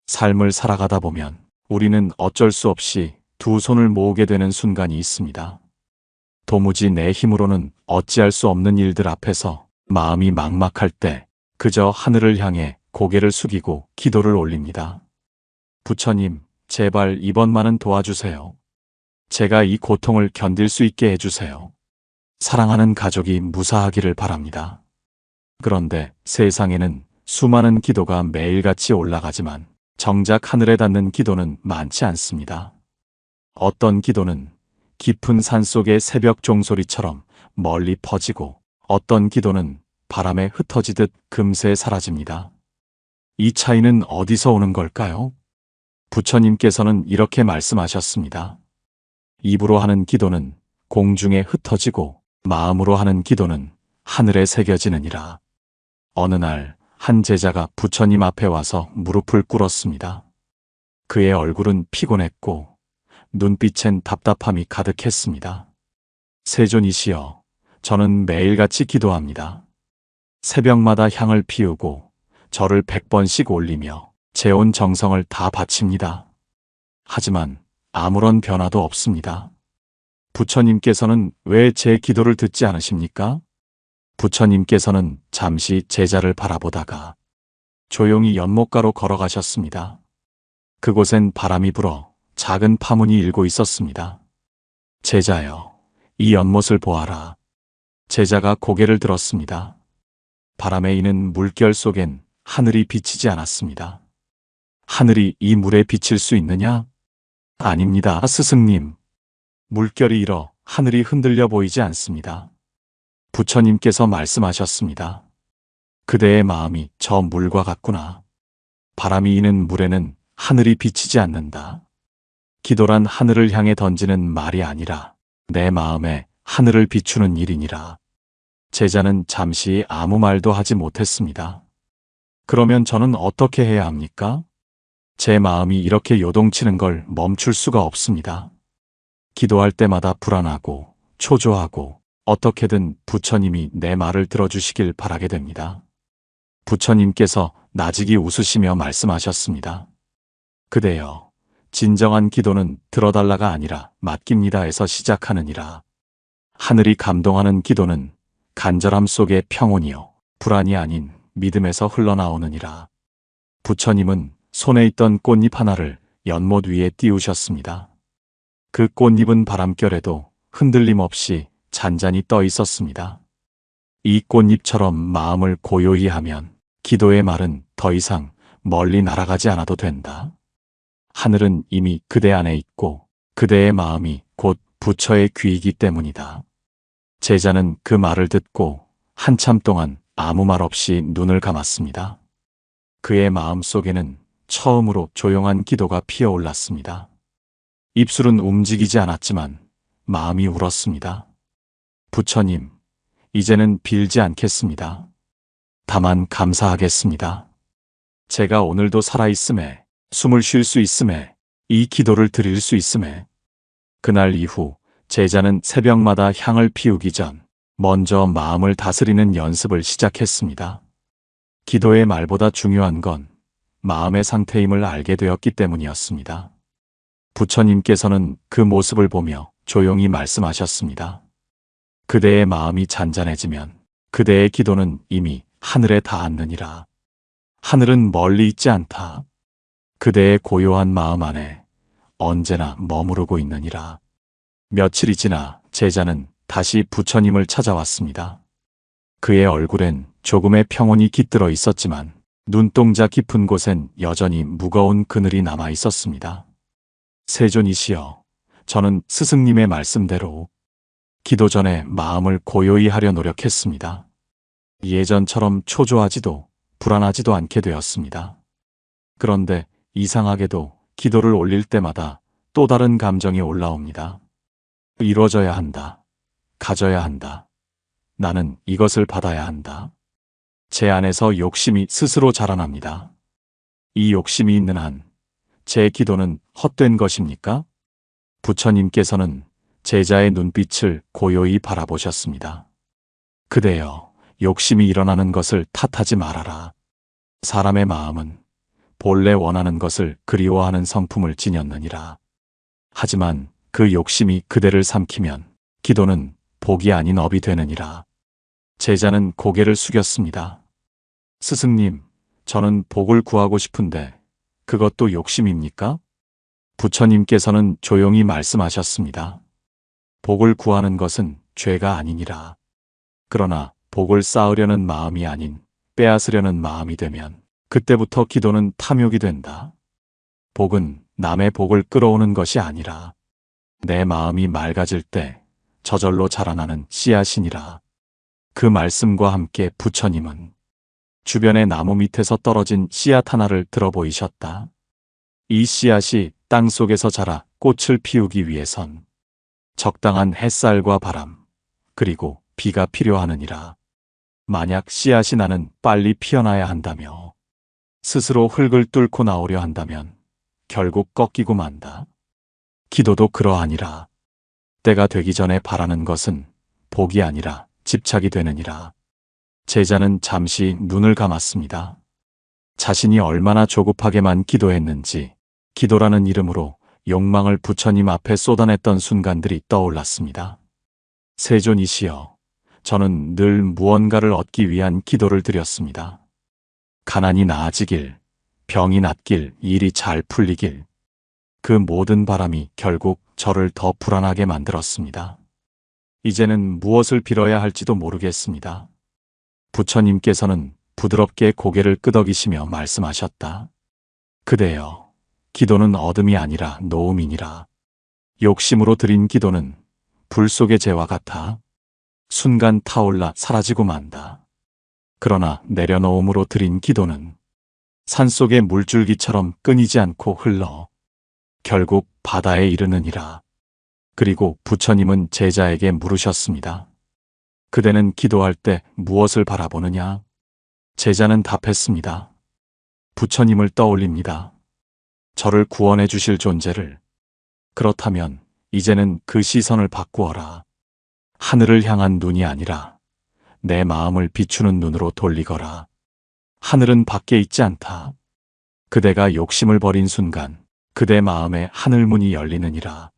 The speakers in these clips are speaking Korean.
삶을 살아가다 보면 우리는 어쩔 수 없이 두 손을 모으게 되는 순간이 있습니다. 도무지 내 힘으로는 어찌할 수 없는 일들 앞에서 마음이 막막할 때 그저 하늘을 향해 고개를 숙이고 기도를 올립니다. 부처님, 제발 이번만은 도와주세요. 제가 이 고통을 견딜 수 있게 해주세요. 사랑하는 가족이 무사하기를 바랍니다. 그런데 세상에는 수많은 기도가 매일같이 올라가지만 정작 하늘에 닿는 기도는 많지 않습니다. 어떤 기도는 깊은 산속의 새벽 종소리처럼 멀리 퍼지고 어떤 기도는 바람에 흩어지듯 금세 사라집니다. 이 차이는 어디서 오는 걸까요? 부처님께서는 이렇게 말씀하셨습니다. 입으로 하는 기도는 공중에 흩어지고 마음으로 하는 기도는 하늘에 새겨지느니라. 어느 날 한 제자가 부처님 앞에 와서 무릎을 꿇었습니다. 그의 얼굴은 피곤했고 눈빛엔 답답함이 가득했습니다. 세존이시여, 저는 매일같이 기도합니다. 새벽마다 향을 피우고 절을 100번씩 올리며 제 온 정성을 다 바칩니다. 하지만 아무런 변화도 없습니다. 부처님께서는 왜 제 기도를 듣지 않으십니까? 부처님께서는 잠시 제자를 바라보다가 조용히 연못가로 걸어가셨습니다. 그곳엔 바람이 불어 작은 파문이 일고 있었습니다. 제자여, 이 연못을 보아라. 제자가 고개를 들었습니다. 바람에 이는 물결 속엔 하늘이 비치지 않았습니다. 하늘이 이 물에 비칠 수 있느냐? 아닙니다, 스승님. 물결이 일어 하늘이 흔들려 보이지 않습니다. 부처님께서 말씀하셨습니다. 그대의 마음이 저 물과 같구나. 바람이 이는 물에는 하늘이 비치지 않는다. 기도란 하늘을 향해 던지는 말이 아니라 내 마음에 하늘을 비추는 일이니라. 제자는 잠시 아무 말도 하지 못했습니다. 그러면 저는 어떻게 해야 합니까? 제 마음이 이렇게 요동치는 걸 멈출 수가 없습니다. 기도할 때마다 불안하고 초조하고 어떻게든 부처님이 내 말을 들어주시길 바라게 됩니다. 부처님께서 나직이 웃으시며 말씀하셨습니다. 그대여, 진정한 기도는 들어달라가 아니라 맡깁니다에서 시작하느니라. 하늘이 감동하는 기도는 간절함 속의 평온이요 불안이 아닌 믿음에서 흘러나오느니라. 부처님은 손에 있던 꽃잎 하나를 연못 위에 띄우셨습니다. 그 꽃잎은 바람결에도 흔들림 없이 잔잔히 떠 있었습니다. 이 꽃잎처럼 마음을 고요히 하면 기도의 말은 더 이상 멀리 날아가지 않아도 된다. 하늘은 이미 그대 안에 있고 그대의 마음이 곧 부처의 귀이기 때문이다. 제자는 그 말을 듣고 한참 동안 아무 말 없이 눈을 감았습니다. 그의 마음 속에는 처음으로 조용한 기도가 피어올랐습니다. 입술은 움직이지 않았지만 마음이 울었습니다. 부처님, 이제는 빌지 않겠습니다. 다만 감사하겠습니다. 제가 오늘도 살아있음에, 숨을 쉴 수 있음에, 이 기도를 드릴 수 있음에. 그날 이후 제자는 새벽마다 향을 피우기 전 먼저 마음을 다스리는 연습을 시작했습니다. 기도의 말보다 중요한 건 마음의 상태임을 알게 되었기 때문이었습니다. 부처님께서는 그 모습을 보며 조용히 말씀하셨습니다. 그대의 마음이 잔잔해지면 그대의 기도는 이미 하늘에 닿았느니라. 하늘은 멀리 있지 않다. 그대의 고요한 마음 안에 언제나 머무르고 있느니라. 며칠이 지나 제자는 다시 부처님을 찾아왔습니다. 그의 얼굴엔 조금의 평온이 깃들어 있었지만 눈동자 깊은 곳엔 여전히 무거운 그늘이 남아 있었습니다. 세존이시여, 저는 스승님의 말씀대로 기도 전에 마음을 고요히 하려 노력했습니다. 예전처럼 초조하지도 불안하지도 않게 되었습니다. 그런데 이상하게도 기도를 올릴 때마다 또 다른 감정이 올라옵니다. 이루어져야 한다. 가져야 한다. 나는 이것을 받아야 한다. 제 안에서 욕심이 스스로 자라납니다. 이 욕심이 있는 한 제 기도는 헛된 것입니까? 부처님께서는 제자의 눈빛을 고요히 바라보셨습니다. 그대여, 욕심이 일어나는 것을 탓하지 말아라. 사람의 마음은 본래 원하는 것을 그리워하는 성품을 지녔느니라. 하지만 그 욕심이 그대를 삼키면 기도는 복이 아닌 업이 되느니라. 제자는 고개를 숙였습니다. 스승님, 저는 복을 구하고 싶은데 그것도 욕심입니까? 부처님께서는 조용히 말씀하셨습니다. 복을 구하는 것은 죄가 아니니라. 그러나 복을 쌓으려는 마음이 아닌 빼앗으려는 마음이 되면 그때부터 기도는 탐욕이 된다. 복은 남의 복을 끌어오는 것이 아니라 내 마음이 맑아질 때 저절로 자라나는 씨앗이니라. 그 말씀과 함께 부처님은 주변의 나무 밑에서 떨어진 씨앗 하나를 들어 보이셨다. 이 씨앗이 땅 속에서 자라 꽃을 피우기 위해선 적당한 햇살과 바람, 그리고 비가 필요하느니라. 만약 씨앗이 나는 빨리 피어나야 한다며 스스로 흙을 뚫고 나오려 한다면 결국 꺾이고 만다. 기도도 그러하니라. 때가 되기 전에 바라는 것은 복이 아니라 집착이 되느니라. 제자는 잠시 눈을 감았습니다. 자신이 얼마나 조급하게만 기도했는지 기도라는 이름으로 욕망을 부처님 앞에 쏟아냈던 순간들이 떠올랐습니다. 세존이시여, 저는 늘 무언가를 얻기 위한 기도를 드렸습니다. 가난이 나아지길, 병이 낫길, 일이 잘 풀리길. 그 모든 바람이 결국 저를 더 불안하게 만들었습니다. 이제는 무엇을 빌어야 할지도 모르겠습니다. 부처님께서는 부드럽게 고개를 끄덕이시며 말씀하셨다. 그대여, 기도는 얻음이 아니라 놓음이니라. 욕심으로 드린 기도는 불 속의 재와 같아 순간 타올라 사라지고 만다. 그러나 내려놓음으로 드린 기도는 산속의 물줄기처럼 끊이지 않고 흘러 결국 바다에 이르느니라. 그리고 부처님은 제자에게 물으셨습니다. 그대는 기도할 때 무엇을 바라보느냐? 제자는 답했습니다. 부처님을 떠올립니다. 저를 구원해 주실 존재를. 그렇다면 이제는 그 시선을 바꾸어라. 하늘을 향한 눈이 아니라 내 마음을 비추는 눈으로 돌리거라. 하늘은 밖에 있지 않다. 그대가 욕심을 버린 순간 그대 마음에 하늘문이 열리느니라.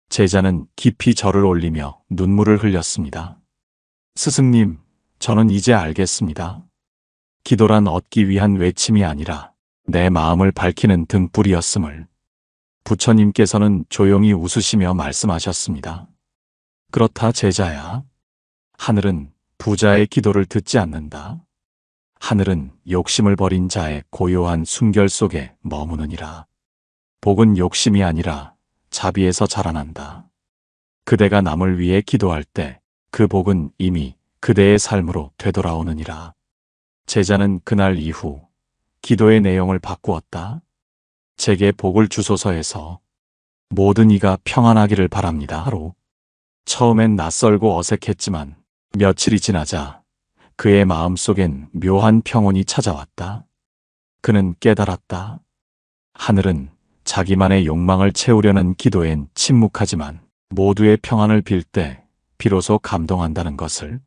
제자는 깊이 절을 올리며 눈물을 흘렸습니다. 스승님, 저는 이제 알겠습니다. 기도란 얻기 위한 외침이 아니라 내 마음을 밝히는 등불이었음을. 부처님께서는 조용히 웃으시며 말씀하셨습니다. 그렇다 제자야. 하늘은 부자의 기도를 듣지 않는다. 하늘은 욕심을 버린 자의 고요한 순결 속에 머무느니라. 복은 욕심이 아니라 자비에서 자라난다. 그대가 남을 위해 기도할 때 그 복은 이미 그대의 삶으로 되돌아오느니라. 제자는 그날 이후 기도의 내용을 바꾸었다. 제게 복을 주소서에서 모든 이가 평안하기를 바랍니다. 하루. 처음엔 낯설고 어색했지만 며칠이 지나자 그의 마음속엔 묘한 평온이 찾아왔다. 그는 깨달았다. 하늘은 자기만의 욕망을 채우려는 기도엔 침묵하지만 모두의 평안을 빌 때 비로소 감동한다는 것을.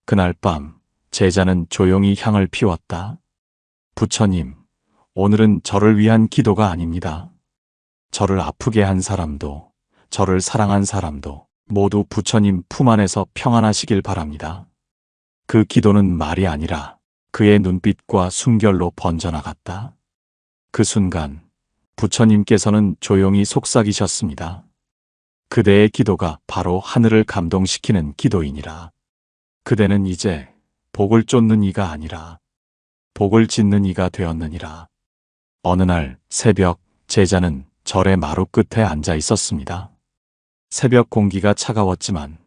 그날 밤 제자는 조용히 향을 피웠다. 부처님, 오늘은 저를 위한 기도가 아닙니다. 저를 아프게 한 사람도, 저를 사랑한 사람도 모두 부처님 품 안에서 평안하시길 바랍니다. 그 기도는 말이 아니라 그의 눈빛과 순결로 번져나갔다. 그 순간 부처님께서는 조용히 속삭이셨습니다. 그대의 기도가 바로 하늘을 감동시키는 기도이니라. 그대는 이제 복을 쫓는 이가 아니라 복을 짓는 이가 되었느니라. 어느 날 새벽 제자는 절의 마루 끝에 앉아 있었습니다. 새벽 공기가 차가웠지만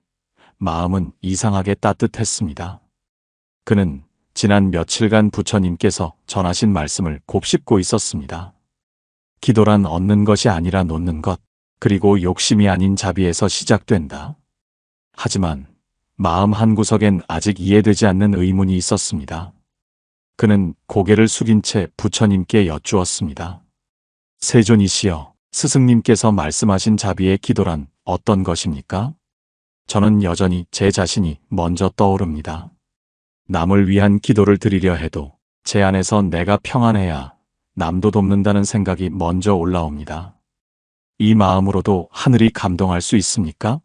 마음은 이상하게 따뜻했습니다. 그는 지난 며칠간 부처님께서 전하신 말씀을 곱씹고 있었습니다. 기도란 얻는 것이 아니라 놓는 것, 그리고 욕심이 아닌 자비에서 시작된다. 하지만 마음 한구석엔 아직 이해되지 않는 의문이 있었습니다. 그는 고개를 숙인 채 부처님께 여쭈었습니다. 세존이시여, 스승님께서 말씀하신 자비의 기도란 어떤 것입니까? 저는 여전히 제 자신이 먼저 떠오릅니다. 남을 위한 기도를 드리려 해도 제 안에서 내가 평안해야 남도 돕는다는 생각이 먼저 올라옵니다. 이 마음으로도 하늘이 감동할 수 있습니까?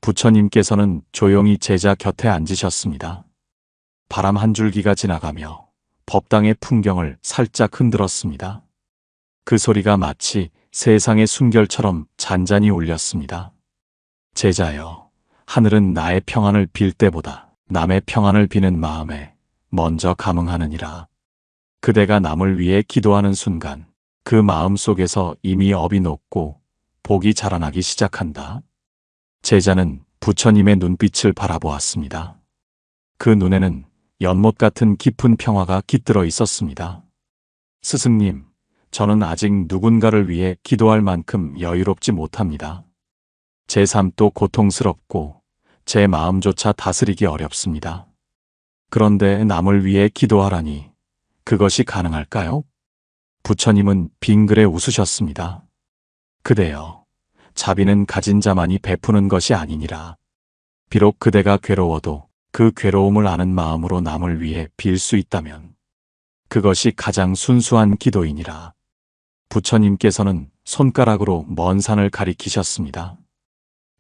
부처님께서는 조용히 제자 곁에 앉으셨습니다. 바람 한 줄기가 지나가며 법당의 풍경을 살짝 흔들었습니다. 그 소리가 마치 세상의 숨결처럼 잔잔히 울렸습니다. 제자여, 하늘은 나의 평안을 빌 때보다 남의 평안을 비는 마음에 먼저 감응하느니라. 그대가 남을 위해 기도하는 순간 그 마음 속에서 이미 업이 녹고 복이 자라나기 시작한다. 제자는 부처님의 눈빛을 바라보았습니다. 그 눈에는 연못 같은 깊은 평화가 깃들어 있었습니다. 스승님, 저는 아직 누군가를 위해 기도할 만큼 여유롭지 못합니다. 제 삶도 고통스럽고 제 마음조차 다스리기 어렵습니다. 그런데 남을 위해 기도하라니 그것이 가능할까요? 부처님은 빙그레 웃으셨습니다. 그대여, 자비는 가진 자만이 베푸는 것이 아니니라. 비록 그대가 괴로워도 그 괴로움을 아는 마음으로 남을 위해 빌 수 있다면 그것이 가장 순수한 기도이니라. 부처님께서는 손가락으로 먼 산을 가리키셨습니다.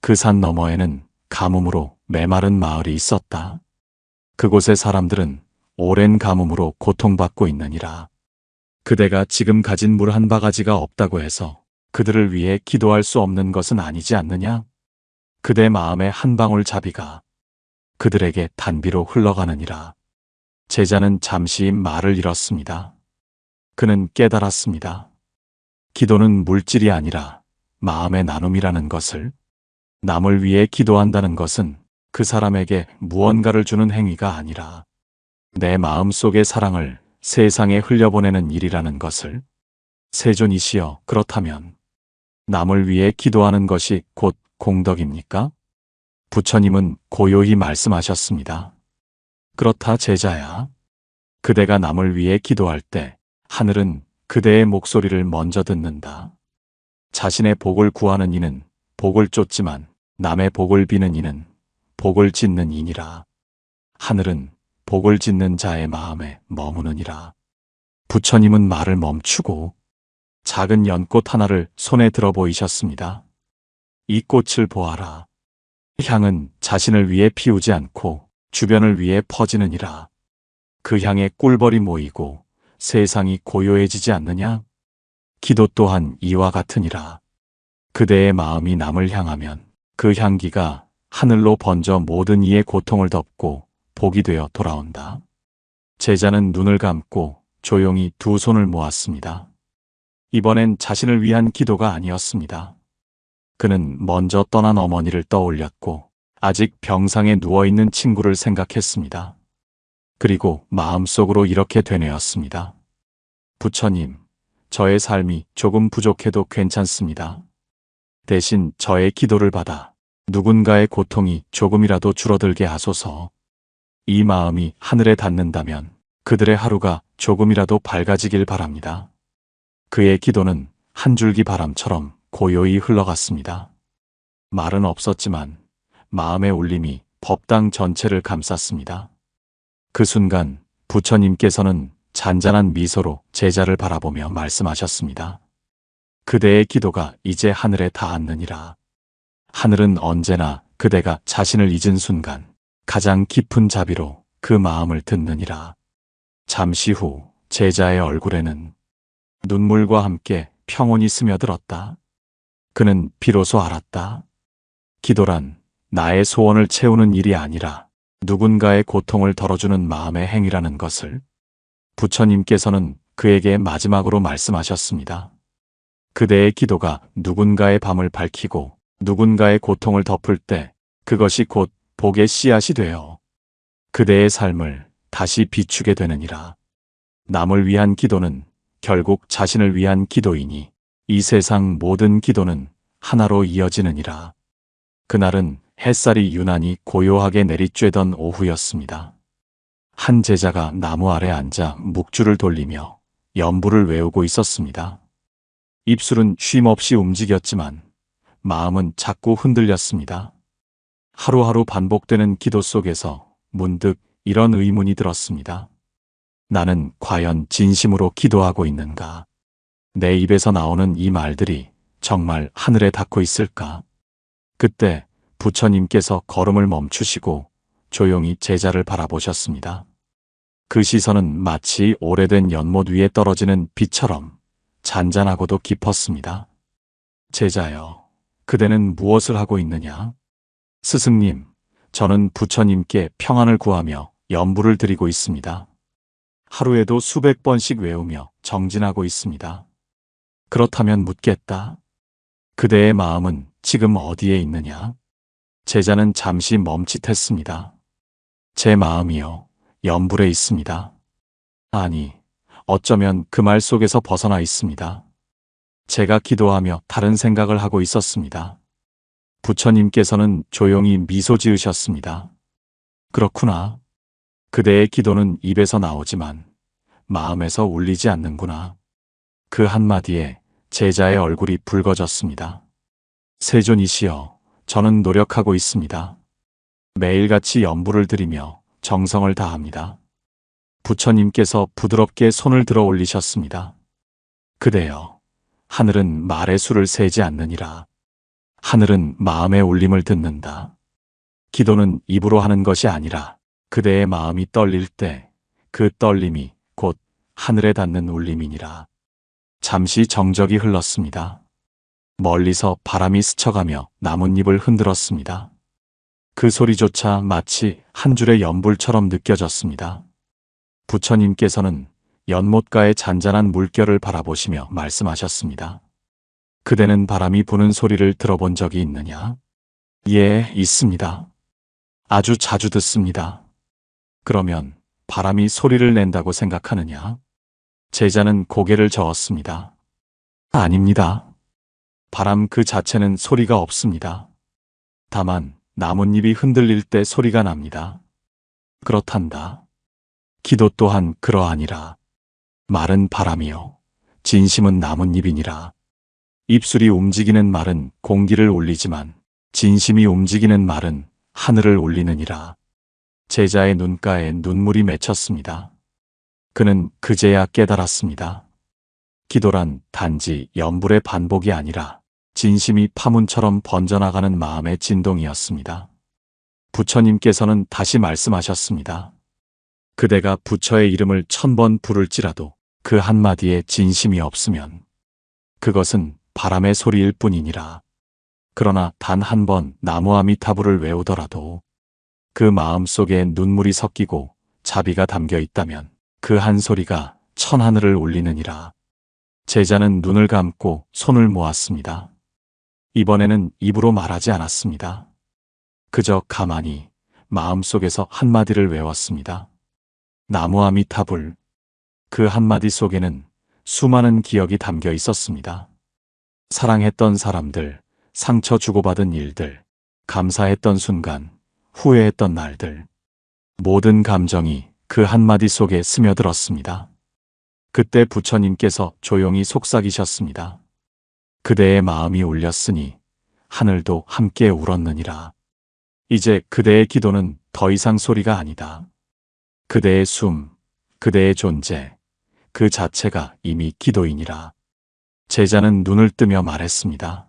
그 산 너머에는 가뭄으로 메마른 마을이 있었다. 그곳의 사람들은 오랜 가뭄으로 고통받고 있느니라. 그대가 지금 가진 물 한 바가지가 없다고 해서 그들을 위해 기도할 수 없는 것은 아니지 않느냐? 그대 마음의 한 방울 자비가 그들에게 단비로 흘러가느니라. 제자는 잠시 말을 잃었습니다. 그는 깨달았습니다. 기도는 물질이 아니라 마음의 나눔이라는 것을, 남을 위해 기도한다는 것은 그 사람에게 무언가를 주는 행위가 아니라 내 마음 속의 사랑을 세상에 흘려보내는 일이라는 것을. 세존이시여, 그렇다면 남을 위해 기도하는 것이 곧 공덕입니까? 부처님은 고요히 말씀하셨습니다. 그렇다 제자야. 그대가 남을 위해 기도할 때 하늘은 그대의 목소리를 먼저 듣는다. 자신의 복을 구하는 이는 복을 쫓지만 남의 복을 비는 이는 복을 짓는 이니라. 하늘은 복을 짓는 자의 마음에 머무느니라. 부처님은 말을 멈추고 작은 연꽃 하나를 손에 들어 보이셨습니다. 이 꽃을 보아라. 향은 자신을 위해 피우지 않고 주변을 위해 퍼지느니라. 그 향에 꿀벌이 모이고 세상이 고요해지지 않느냐? 기도 또한 이와 같으니라. 그대의 마음이 남을 향하면 그 향기가 하늘로 번져 모든 이의 고통을 덮고 복이 되어 돌아온다. 제자는 눈을 감고 조용히 두 손을 모았습니다. 이번엔 자신을 위한 기도가 아니었습니다. 그는 먼저 떠난 어머니를 떠올렸고 아직 병상에 누워있는 친구를 생각했습니다. 그리고 마음속으로 이렇게 되뇌었습니다. 부처님, 저의 삶이 조금 부족해도 괜찮습니다. 대신 저의 기도를 받아 누군가의 고통이 조금이라도 줄어들게 하소서. 이 마음이 하늘에 닿는다면 그들의 하루가 조금이라도 밝아지길 바랍니다. 그의 기도는 한 줄기 바람처럼 고요히 흘러갔습니다. 말은 없었지만 마음의 울림이 법당 전체를 감쌌습니다. 그 순간 부처님께서는 잔잔한 미소로 제자를 바라보며 말씀하셨습니다. 그대의 기도가 이제 하늘에 닿았느니라. 하늘은 언제나 그대가 자신을 잊은 순간 가장 깊은 자비로 그 마음을 듣느니라. 잠시 후 제자의 얼굴에는 눈물과 함께 평온이 스며들었다. 그는 비로소 알았다. 기도란 나의 소원을 채우는 일이 아니라 누군가의 고통을 덜어주는 마음의 행위라는 것을. 부처님께서는 그에게 마지막으로 말씀하셨습니다. 그대의 기도가 누군가의 밤을 밝히고 누군가의 고통을 덮을 때 그것이 곧 복의 씨앗이 되어 그대의 삶을 다시 비추게 되느니라. 남을 위한 기도는 결국 자신을 위한 기도이니 이 세상 모든 기도는 하나로 이어지느니라. 그날은 햇살이 유난히 고요하게 내리쬐던 오후였습니다. 한 제자가 나무 아래 앉아 묵주를 돌리며 연부를 외우고 있었습니다. 입술은 쉼없이 움직였지만 마음은 자꾸 흔들렸습니다. 하루하루 반복되는 기도 속에서 문득 이런 의문이 들었습니다. 나는 과연 진심으로 기도하고 있는가? 내 입에서 나오는 이 말들이 정말 하늘에 닿고 있을까? 그때 부처님께서 걸음을 멈추시고 조용히 제자를 바라보셨습니다. 그 시선은 마치 오래된 연못 위에 떨어지는 빛처럼 잔잔하고도 깊었습니다. 제자여, 그대는 무엇을 하고 있느냐? 스승님, 저는 부처님께 평안을 구하며 연부를 드리고 있습니다. 하루에도 수백 번씩 외우며 정진하고 있습니다. 그렇다면 묻겠다. 그대의 마음은 지금 어디에 있느냐? 제자는 잠시 멈칫했습니다. 제 마음이요, 연불에 있습니다. 아니, 어쩌면 그 말 속에서 벗어나 있습니다. 제가 기도하며 다른 생각을 하고 있었습니다. 부처님께서는 조용히 미소 지으셨습니다. 그렇구나. 그대의 기도는 입에서 나오지만 마음에서 울리지 않는구나. 그 한마디에 제자의 얼굴이 붉어졌습니다. 세존이시여, 저는 노력하고 있습니다. 매일같이 연부를 드리며 정성을 다합니다. 부처님께서 부드럽게 손을 들어 올리셨습니다. 그대여, 하늘은 말의 수를 세지 않느니라. 하늘은 마음의 울림을 듣는다. 기도는 입으로 하는 것이 아니라 그대의 마음이 떨릴 때 그 떨림이 곧 하늘에 닿는 울림이니라. 잠시 정적이 흘렀습니다. 멀리서 바람이 스쳐가며 나뭇잎을 흔들었습니다. 그 소리조차 마치 한 줄의 연불처럼 느껴졌습니다. 부처님께서는 연못가의 잔잔한 물결을 바라보시며 말씀하셨습니다. 그대는 바람이 부는 소리를 들어본 적이 있느냐? 예, 있습니다. 아주 자주 듣습니다. 그러면 바람이 소리를 낸다고 생각하느냐? 제자는 고개를 저었습니다. 아닙니다. 바람 그 자체는 소리가 없습니다. 다만 나뭇잎이 흔들릴 때 소리가 납니다. 그렇단다. 기도 또한 그러하니라. 말은 바람이요, 진심은 나뭇잎이니라. 입술이 움직이는 말은 공기를 울리지만 진심이 움직이는 말은 하늘을 울리느니라. 제자의 눈가에 눈물이 맺혔습니다. 그는 그제야 깨달았습니다. 기도란 단지 연불의 반복이 아니라 진심이 파문처럼 번져나가는 마음의 진동이었습니다. 부처님께서는 다시 말씀하셨습니다. 그대가 부처의 이름을 1000번 부를지라도 그 한마디에 진심이 없으면 그것은 바람의 소리일 뿐이니라. 그러나 단 한 번 나무아미타불을 외우더라도 그 마음 속에 눈물이 섞이고 자비가 담겨 있다면 그 한 소리가 천하늘을 울리느니라. 제자는 눈을 감고 손을 모았습니다. 이번에는 입으로 말하지 않았습니다. 그저 가만히 마음속에서 한마디를 외웠습니다. 나무아미타불. 그 한마디 속에는 수많은 기억이 담겨 있었습니다. 사랑했던 사람들, 상처 주고받은 일들, 감사했던 순간, 후회했던 날들. 모든 감정이 그 한마디 속에 스며들었습니다. 그때 부처님께서 조용히 속삭이셨습니다. 그대의 마음이 울렸으니 하늘도 함께 울었느니라. 이제 그대의 기도는 더 이상 소리가 아니다. 그대의 숨, 그대의 존재, 그 자체가 이미 기도이니라. 제자는 눈을 뜨며 말했습니다.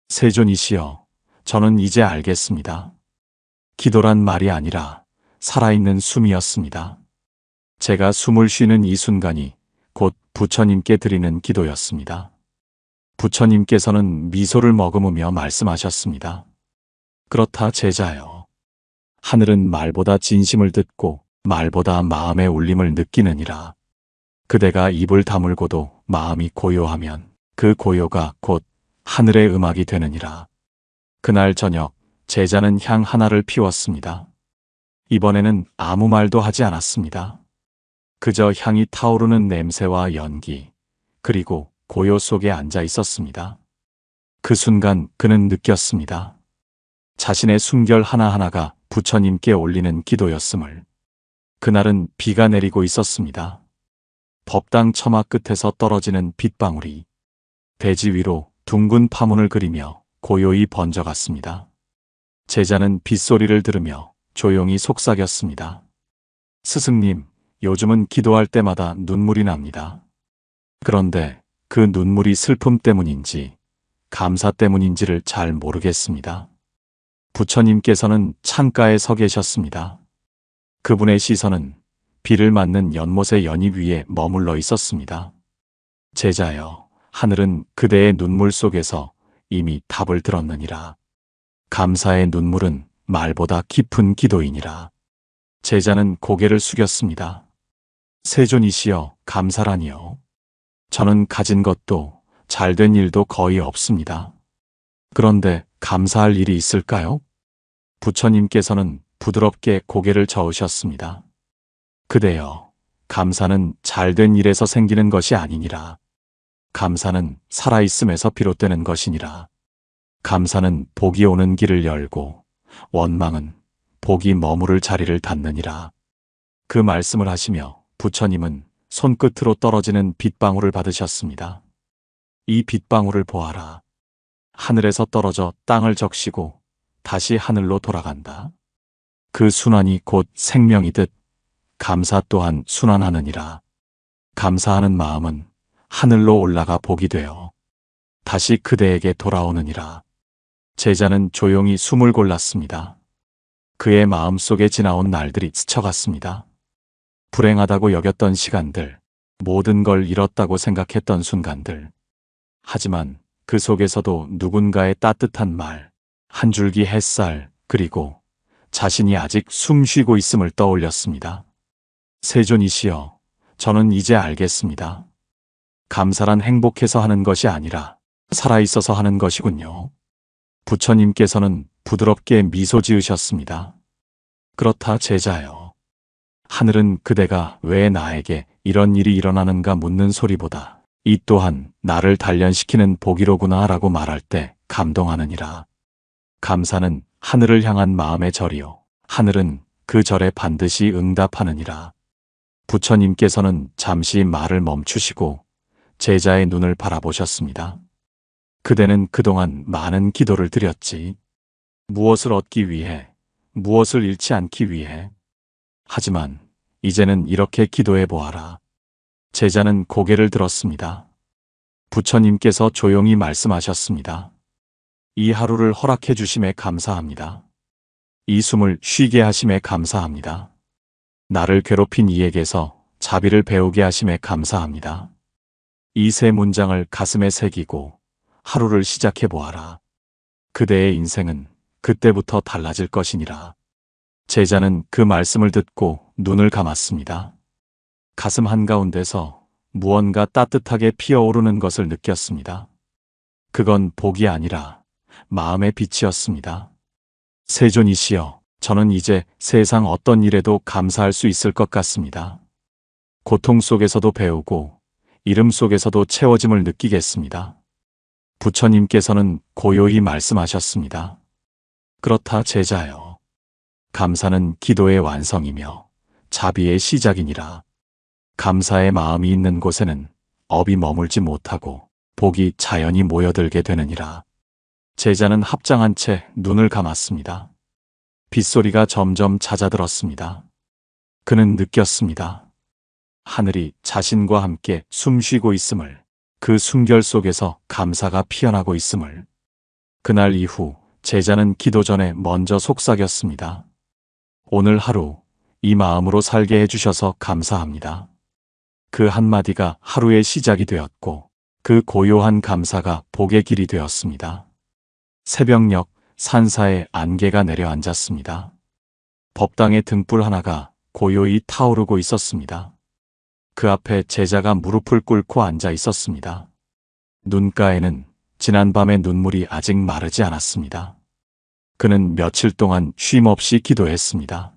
세존이시여, 저는 이제 알겠습니다. 기도란 말이 아니라 살아있는 숨이었습니다. 제가 숨을 쉬는 이 순간이 곧 부처님께 드리는 기도였습니다. 부처님께서는 미소를 머금으며 말씀하셨습니다. 그렇다 제자여. 하늘은 말보다 진심을 듣고 말보다 마음의 울림을 느끼느니라. 그대가 입을 다물고도 마음이 고요하면 그 고요가 곧 하늘의 음악이 되느니라. 그날 저녁 제자는 향 하나를 피웠습니다. 이번에는 아무 말도 하지 않았습니다. 그저 향이 타오르는 냄새와 연기, 그리고 고요 속에 앉아 있었습니다. 그 순간 그는 느꼈습니다. 자신의 숨결 하나하나가 부처님께 올리는 기도였음을. 그날은 비가 내리고 있었습니다. 법당 처마 끝에서 떨어지는 빗방울이 대지 위로 둥근 파문을 그리며 고요히 번져갔습니다. 제자는 빗소리를 들으며 조용히 속삭였습니다. 스승님, 요즘은 기도할 때마다 눈물이 납니다. 그런데 그 눈물이 슬픔 때문인지 감사 때문인지를 잘 모르겠습니다. 부처님께서는 창가에 서 계셨습니다. 그분의 시선은 비를 맞는 연못의 연잎 위에 머물러 있었습니다. 제자여, 하늘은 그대의 눈물 속에서 이미 답을 들었느니라. 감사의 눈물은 말보다 깊은 기도이니라. 제자는 고개를 숙였습니다. 세존이시여, 감사라니요. 저는 가진 것도 잘된 일도 거의 없습니다. 그런데 감사할 일이 있을까요? 부처님께서는 부드럽게 고개를 저으셨습니다. 그대여, 감사는 잘된 일에서 생기는 것이 아니니라. 감사는 살아있음에서 비롯되는 것이니라. 감사는 복이 오는 길을 열고 원망은 복이 머무를 자리를 닫느니라. 그 말씀을 하시며 부처님은 손끝으로 떨어지는 빗방울을 받으셨습니다. 이 빗방울을 보아라. 하늘에서 떨어져 땅을 적시고 다시 하늘로 돌아간다. 그 순환이 곧 생명이듯 감사 또한 순환하느니라. 감사하는 마음은 하늘로 올라가 복이 되어 다시 그대에게 돌아오느니라. 제자는 조용히 숨을 골랐습니다. 그의 마음속에 지나온 날들이 스쳐갔습니다. 불행하다고 여겼던 시간들, 모든 걸 잃었다고 생각했던 순간들. 하지만 그 속에서도 누군가의 따뜻한 말, 한 줄기 햇살, 그리고 자신이 아직 숨 쉬고 있음을 떠올렸습니다. 세존이시여, 저는 이제 알겠습니다. 감사란 행복해서 하는 것이 아니라 살아있어서 하는 것이군요. 부처님께서는 부드럽게 미소 지으셨습니다. 그렇다 제자여. 하늘은 그대가 왜 나에게 이런 일이 일어나는가 묻는 소리보다 이 또한 나를 단련시키는 복이로구나 라고 말할 때 감동하느니라. 감사는 하늘을 향한 마음의 절이요. 하늘은 그 절에 반드시 응답하느니라. 부처님께서는 잠시 말을 멈추시고 제자의 눈을 바라보셨습니다. 그대는 그동안 많은 기도를 드렸지. 무엇을 얻기 위해, 무엇을 잃지 않기 위해. 하지만 이제는 이렇게 기도해 보아라. 제자는 고개를 들었습니다. 부처님께서 조용히 말씀하셨습니다. 이 하루를 허락해 주심에 감사합니다. 이 숨을 쉬게 하심에 감사합니다. 나를 괴롭힌 이에게서 자비를 배우게 하심에 감사합니다. 이 세 문장을 가슴에 새기고 하루를 시작해 보아라. 그대의 인생은 그때부터 달라질 것이니라. 제자는 그 말씀을 듣고 눈을 감았습니다. 가슴 한가운데서 무언가 따뜻하게 피어오르는 것을 느꼈습니다. 그건 복이 아니라 마음의 빛이었습니다. 세존이시여, 저는 이제 세상 어떤 일에도 감사할 수 있을 것 같습니다. 고통 속에서도 배우고 이름 속에서도 채워짐을 느끼겠습니다. 부처님께서는 고요히 말씀하셨습니다. 그렇다 제자여. 감사는 기도의 완성이며 자비의 시작이니라. 감사의 마음이 있는 곳에는 업이 머물지 못하고 복이 자연히 모여들게 되느니라. 제자는 합장한 채 눈을 감았습니다. 빗소리가 점점 잦아들었습니다. 그는 느꼈습니다. 하늘이 자신과 함께 숨쉬고 있음을, 그 숨결 속에서 감사가 피어나고 있음을. 그날 이후 제자는 기도 전에 먼저 속삭였습니다. 오늘 하루 이 마음으로 살게 해주셔서 감사합니다. 그 한마디가 하루의 시작이 되었고 그 고요한 감사가 복의 길이 되었습니다. 새벽녘 산사에 안개가 내려앉았습니다. 법당의 등불 하나가 고요히 타오르고 있었습니다. 그 앞에 제자가 무릎을 꿇고 앉아 있었습니다. 눈가에는 지난밤의 눈물이 아직 마르지 않았습니다. 그는 며칠 동안 쉼없이 기도했습니다.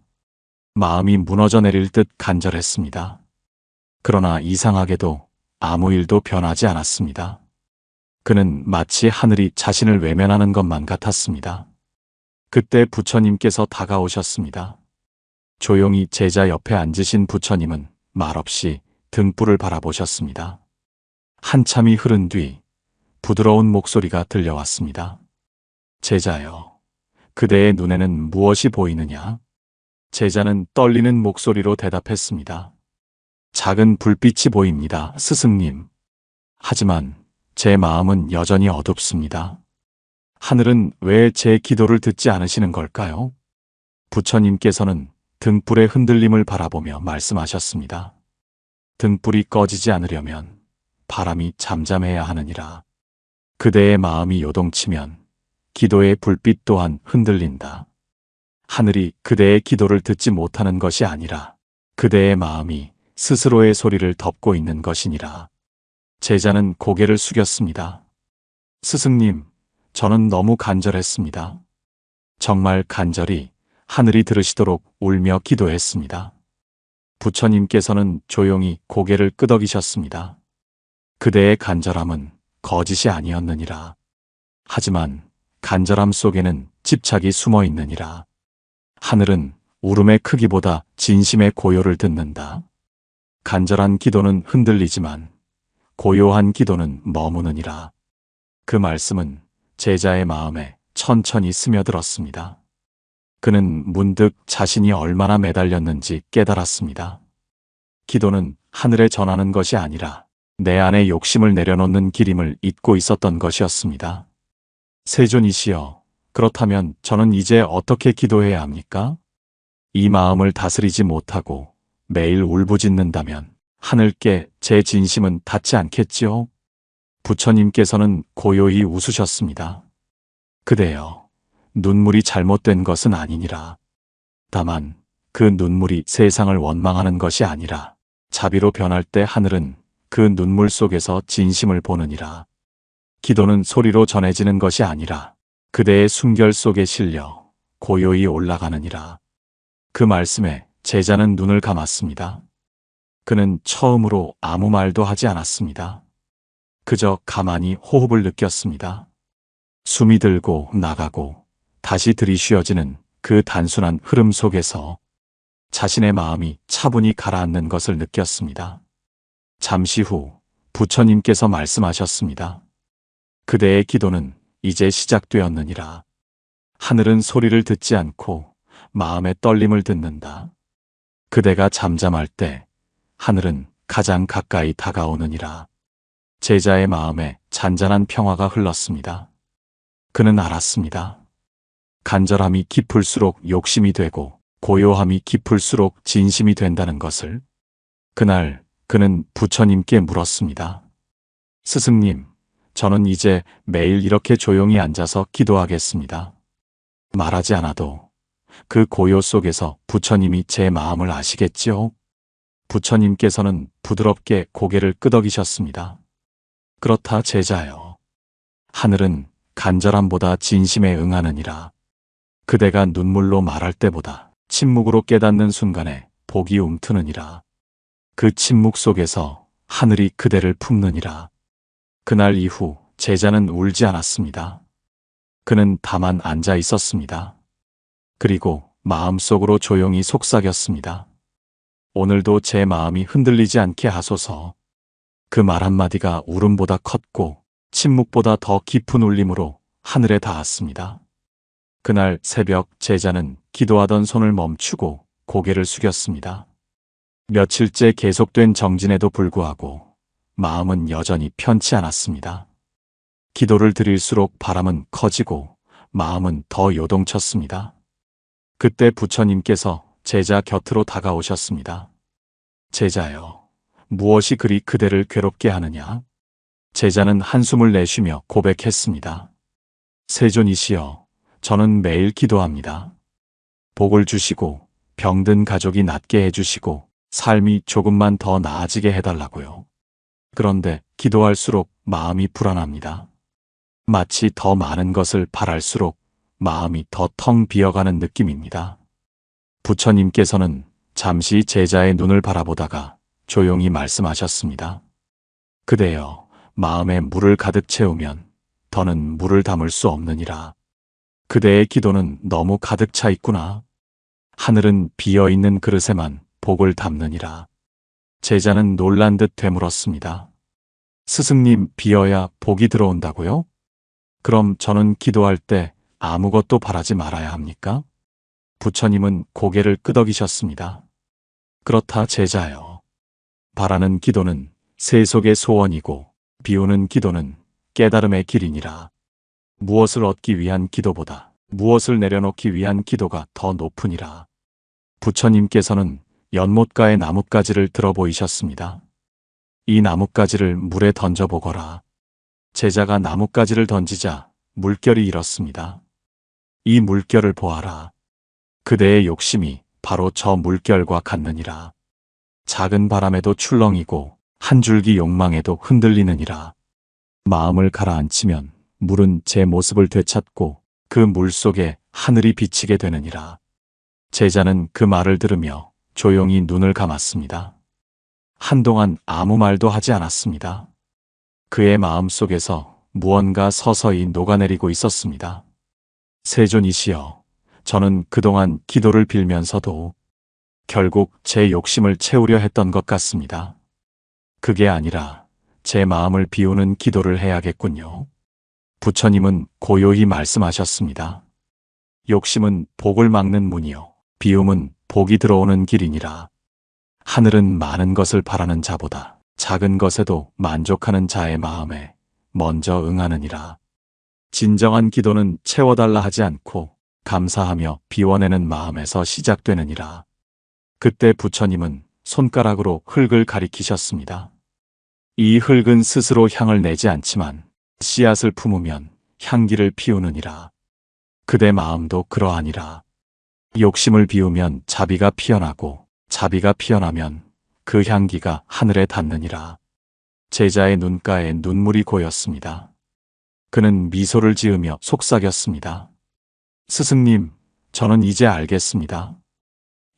마음이 무너져 내릴 듯 간절했습니다. 그러나 이상하게도 아무 일도 변하지 않았습니다. 그는 마치 하늘이 자신을 외면하는 것만 같았습니다. 그때 부처님께서 다가오셨습니다. 조용히 제자 옆에 앉으신 부처님은 말없이 등불을 바라보셨습니다. 한참이 흐른 뒤 부드러운 목소리가 들려왔습니다. 제자여, 그대의 눈에는 무엇이 보이느냐? 제자는 떨리는 목소리로 대답했습니다. 작은 불빛이 보입니다, 스승님. 하지만 제 마음은 여전히 어둡습니다. 하늘은 왜 제 기도를 듣지 않으시는 걸까요? 부처님께서는 등불의 흔들림을 바라보며 말씀하셨습니다. 등불이 꺼지지 않으려면 바람이 잠잠해야 하느니라. 그대의 마음이 요동치면 기도의 불빛 또한 흔들린다. 하늘이 그대의 기도를 듣지 못하는 것이 아니라 그대의 마음이 스스로의 소리를 덮고 있는 것이니라. 제자는 고개를 숙였습니다. 스승님, 저는 너무 간절했습니다. 정말 간절히 하늘이 들으시도록 울며 기도했습니다. 부처님께서는 조용히 고개를 끄덕이셨습니다. 그대의 간절함은 거짓이 아니었느니라. 하지만 간절함 속에는 집착이 숨어 있느니라. 하늘은 울음의 크기보다 진심의 고요를 듣는다. 간절한 기도는 흔들리지만 고요한 기도는 머무느니라. 그 말씀은 제자의 마음에 천천히 스며들었습니다. 그는 문득 자신이 얼마나 매달렸는지 깨달았습니다. 기도는 하늘에 전하는 것이 아니라 내 안에 욕심을 내려놓는 길임을 잊고 있었던 것이었습니다. 세존이시여, 그렇다면 저는 이제 어떻게 기도해야 합니까? 이 마음을 다스리지 못하고 매일 울부짖는다면 하늘께 제 진심은 닿지 않겠지요? 부처님께서는 고요히 웃으셨습니다. 그대여, 눈물이 잘못된 것은 아니니라. 다만 그 눈물이 세상을 원망하는 것이 아니라 자비로 변할 때 하늘은 그 눈물 속에서 진심을 보느니라. 기도는 소리로 전해지는 것이 아니라 그대의 숨결 속에 실려 고요히 올라가느니라. 그 말씀에 제자는 눈을 감았습니다. 그는 처음으로 아무 말도 하지 않았습니다. 그저 가만히 호흡을 느꼈습니다. 숨이 들고 나가고 다시 들이쉬어지는 그 단순한 흐름 속에서 자신의 마음이 차분히 가라앉는 것을 느꼈습니다. 잠시 후 부처님께서 말씀하셨습니다. 그대의 기도는 이제 시작되었느니라. 하늘은 소리를 듣지 않고 마음의 떨림을 듣는다. 그대가 잠잠할 때 하늘은 가장 가까이 다가오느니라. 제자의 마음에 잔잔한 평화가 흘렀습니다. 그는 알았습니다. 간절함이 깊을수록 욕심이 되고 고요함이 깊을수록 진심이 된다는 것을. 그날 그는 부처님께 물었습니다. 스승님, 저는 이제 매일 이렇게 조용히 앉아서 기도하겠습니다. 말하지 않아도 그 고요 속에서 부처님이 제 마음을 아시겠지요? 부처님께서는 부드럽게 고개를 끄덕이셨습니다. 그렇다 제자여. 하늘은 간절함보다 진심에 응하느니라. 그대가 눈물로 말할 때보다 침묵으로 깨닫는 순간에 복이 움트느니라. 그 침묵 속에서 하늘이 그대를 품느니라. 그날 이후 제자는 울지 않았습니다. 그는 다만 앉아 있었습니다. 그리고 마음속으로 조용히 속삭였습니다. 오늘도 제 마음이 흔들리지 않게 하소서. 그 말 한마디가 울음보다 컸고 침묵보다 더 깊은 울림으로 하늘에 닿았습니다. 그날 새벽 제자는 기도하던 손을 멈추고 고개를 숙였습니다. 며칠째 계속된 정진에도 불구하고 마음은 여전히 편치 않았습니다. 기도를 드릴수록 바람은 커지고 마음은 더 요동쳤습니다. 그때 부처님께서 제자 곁으로 다가오셨습니다. 제자여, 무엇이 그리 그대를 괴롭게 하느냐? 제자는 한숨을 내쉬며 고백했습니다. 세존이시여, 저는 매일 기도합니다. 복을 주시고 병든 가족이 낫게 해주시고 삶이 조금만 더 나아지게 해달라고요. 그런데 기도할수록 마음이 불안합니다. 마치 더 많은 것을 바랄수록 마음이 더 텅 비어가는 느낌입니다. 부처님께서는 잠시 제자의 눈을 바라보다가 조용히 말씀하셨습니다. 그대여, 마음에 물을 가득 채우면 더는 물을 담을 수 없느니라. 그대의 기도는 너무 가득 차 있구나. 하늘은 비어있는 그릇에만 복을 담느니라. 제자는 놀란 듯 되물었습니다. 스승님, 비어야 복이 들어온다고요? 그럼 저는 기도할 때 아무것도 바라지 말아야 합니까? 부처님은 고개를 끄덕이셨습니다. 그렇다 제자여. 바라는 기도는 세속의 소원이고 비우는 기도는 깨달음의 길이니라. 무엇을 얻기 위한 기도보다 무엇을 내려놓기 위한 기도가 더 높으니라. 부처님께서는 연못가의 나뭇가지를 들어 보이셨습니다. 이 나뭇가지를 물에 던져보거라. 제자가 나뭇가지를 던지자 물결이 일었습니다. 이 물결을 보아라. 그대의 욕심이 바로 저 물결과 같느니라. 작은 바람에도 출렁이고 한 줄기 욕망에도 흔들리느니라. 마음을 가라앉히면 물은 제 모습을 되찾고 그 물 속에 하늘이 비치게 되느니라. 제자는 그 말을 들으며 조용히 눈을 감았습니다. 한동안 아무 말도 하지 않았습니다. 그의 마음 속에서 무언가 서서히 녹아내리고 있었습니다. 세존이시여, 저는 그동안 기도를 빌면서도 결국 제 욕심을 채우려 했던 것 같습니다. 그게 아니라 제 마음을 비우는 기도를 해야겠군요. 부처님은 고요히 말씀하셨습니다. 욕심은 복을 막는 문이요, 비움은 복이 들어오는 길이니라. 하늘은 많은 것을 바라는 자보다 작은 것에도 만족하는 자의 마음에 먼저 응하느니라. 진정한 기도는 채워달라 하지 않고 감사하며 비워내는 마음에서 시작되느니라. 그때 부처님은 손가락으로 흙을 가리키셨습니다. 이 흙은 스스로 향을 내지 않지만 씨앗을 품으면 향기를 피우느니라. 그대 마음도 그러하니라. 욕심을 비우면 자비가 피어나고 자비가 피어나면 그 향기가 하늘에 닿느니라. 제자의 눈가에 눈물이 고였습니다. 그는 미소를 지으며 속삭였습니다. 스승님, 저는 이제 알겠습니다.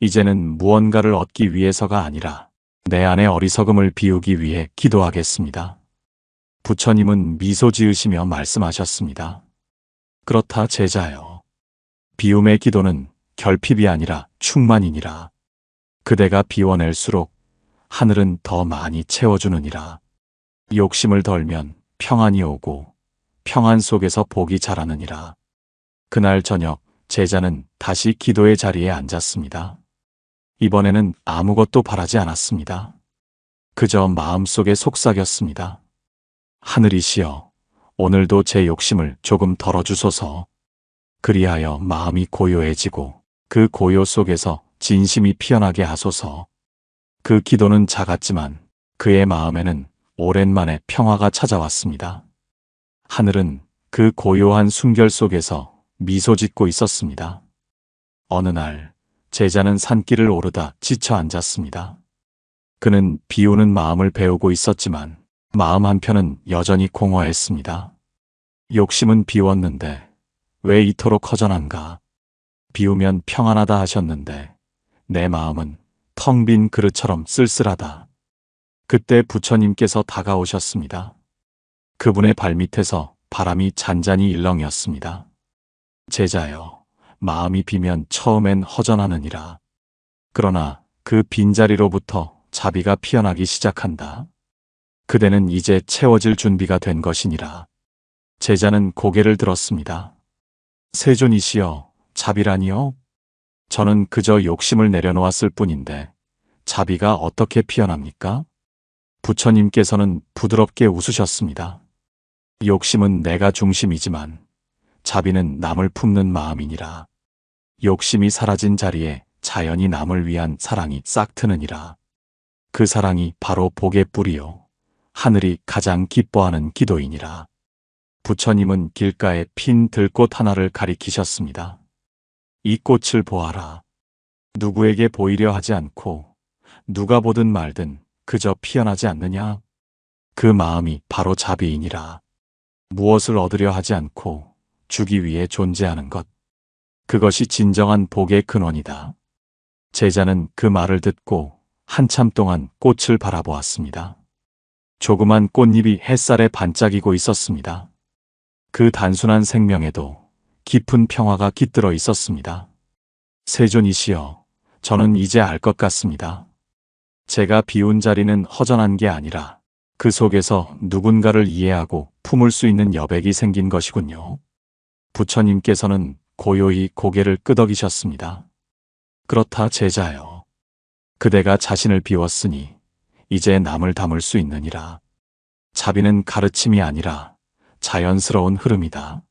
이제는 무언가를 얻기 위해서가 아니라 내 안의 어리석음을 비우기 위해 기도하겠습니다. 부처님은 미소 지으시며 말씀하셨습니다. 그렇다 제자여. 비움의 기도는 결핍이 아니라 충만이니라. 그대가 비워낼수록 하늘은 더 많이 채워주느니라. 욕심을 덜면 평안이 오고 평안 속에서 복이 자라느니라. 그날 저녁 제자는 다시 기도의 자리에 앉았습니다. 이번에는 아무것도 바라지 않았습니다. 그저 마음속에 속삭였습니다. 하늘이시여, 오늘도 제 욕심을 조금 덜어주소서. 그리하여 마음이 고요해지고 그 고요 속에서 진심이 피어나게 하소서. 그 기도는 작았지만 그의 마음에는 오랜만에 평화가 찾아왔습니다. 하늘은 그 고요한 숨결 속에서 미소 짓고 있었습니다. 어느 날 제자는 산길을 오르다 지쳐 앉았습니다. 그는 비우는 마음을 배우고 있었지만 마음 한편은 여전히 공허했습니다. 욕심은 비웠는데 왜 이토록 허전한가? 비우면 평안하다 하셨는데 내 마음은 텅 빈 그릇처럼 쓸쓸하다. 그때 부처님께서 다가오셨습니다. 그분의 발밑에서 바람이 잔잔히 일렁였습니다. 제자여, 마음이 비면 처음엔 허전하느니라. 그러나 그 빈자리로부터 자비가 피어나기 시작한다. 그대는 이제 채워질 준비가 된 것이니라. 제자는 고개를 들었습니다. 세존이시여, 자비라니요? 저는 그저 욕심을 내려놓았을 뿐인데 자비가 어떻게 피어납니까? 부처님께서는 부드럽게 웃으셨습니다. 욕심은 내가 중심이지만 자비는 남을 품는 마음이니라. 욕심이 사라진 자리에 자연히 남을 위한 사랑이 싹 트느니라. 그 사랑이 바로 복의 뿌리요, 하늘이 가장 기뻐하는 기도이니라. 부처님은 길가에 핀 들꽃 하나를 가리키셨습니다. 이 꽃을 보아라. 누구에게 보이려 하지 않고 누가 보든 말든 그저 피어나지 않느냐? 그 마음이 바로 자비이니라. 무엇을 얻으려 하지 않고 주기 위해 존재하는 것. 그것이 진정한 복의 근원이다. 제자는 그 말을 듣고 한참 동안 꽃을 바라보았습니다. 조그만 꽃잎이 햇살에 반짝이고 있었습니다. 그 단순한 생명에도 깊은 평화가 깃들어 있었습니다. 세존이시여, 저는 이제 알 것 같습니다. 제가 비운 자리는 허전한 게 아니라 그 속에서 누군가를 이해하고 품을 수 있는 여백이 생긴 것이군요. 부처님께서는 고요히 고개를 끄덕이셨습니다. 그렇다 제자여. 그대가 자신을 비웠으니 이제 남을 담을 수 있느니라. 자비는 가르침이 아니라 자연스러운 흐름이다.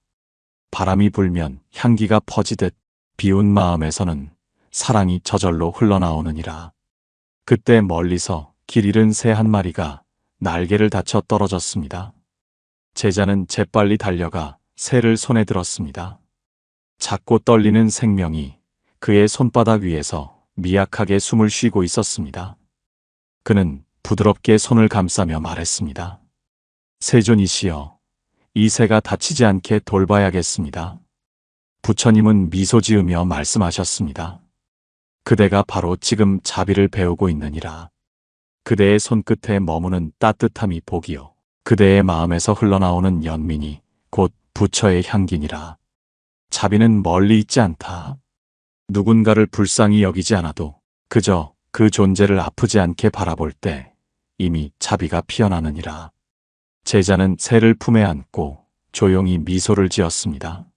바람이 불면 향기가 퍼지듯 비운 마음에서는 사랑이 저절로 흘러나오느니라. 그때 멀리서 길 잃은 새 한 마리가 날개를 다쳐 떨어졌습니다. 제자는 재빨리 달려가 새를 손에 들었습니다. 작고 떨리는 생명이 그의 손바닥 위에서 미약하게 숨을 쉬고 있었습니다. 그는 부드럽게 손을 감싸며 말했습니다. 세존이시여, 이 새가 다치지 않게 돌봐야겠습니다. 부처님은 미소 지으며 말씀하셨습니다. 그대가 바로 지금 자비를 배우고 있느니라. 그대의 손끝에 머무는 따뜻함이 복이요, 그대의 마음에서 흘러나오는 연민이 곧 부처의 향기니라. 자비는 멀리 있지 않다. 누군가를 불쌍히 여기지 않아도 그저 그 존재를 아프지 않게 바라볼 때 이미 자비가 피어나느니라. 제자는 새를 품에 안고 조용히 미소를 지었습니다.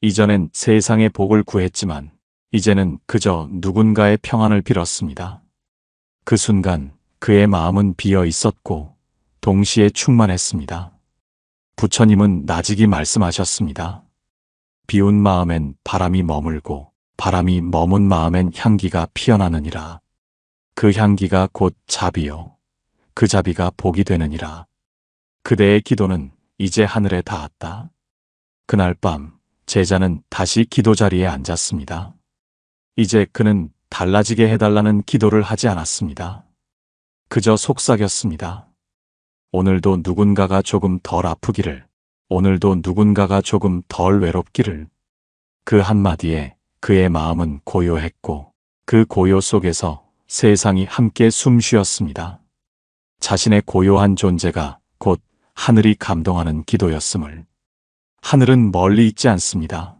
이전엔 세상의 복을 구했지만 이제는 그저 누군가의 평안을 빌었습니다. 그 순간 그의 마음은 비어 있었고 동시에 충만했습니다. 부처님은 나직이 말씀하셨습니다. 비운 마음엔 바람이 머물고 바람이 머문 마음엔 향기가 피어나느니라. 그 향기가 곧 자비요, 그 자비가 복이 되느니라. 그대의 기도는 이제 하늘에 닿았다. 그날 밤 제자는 다시 기도 자리에 앉았습니다. 이제 그는 달라지게 해달라는 기도를 하지 않았습니다. 그저 속삭였습니다. 오늘도 누군가가 조금 덜 아프기를, 오늘도 누군가가 조금 덜 외롭기를. 그 한마디에 그의 마음은 고요했고 그 고요 속에서 세상이 함께 숨 쉬었습니다. 자신의 고요한 존재가 곧 하늘이 감동하는 기도였음을. 하늘은 멀리 있지 않습니다.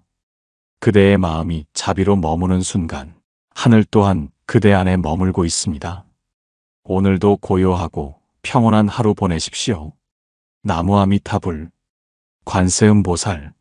그대의 마음이 자비로 머무는 순간 하늘 또한 그대 안에 머물고 있습니다. 오늘도 고요하고 평온한 하루 보내십시오. 나무아미타불, 관세음보살.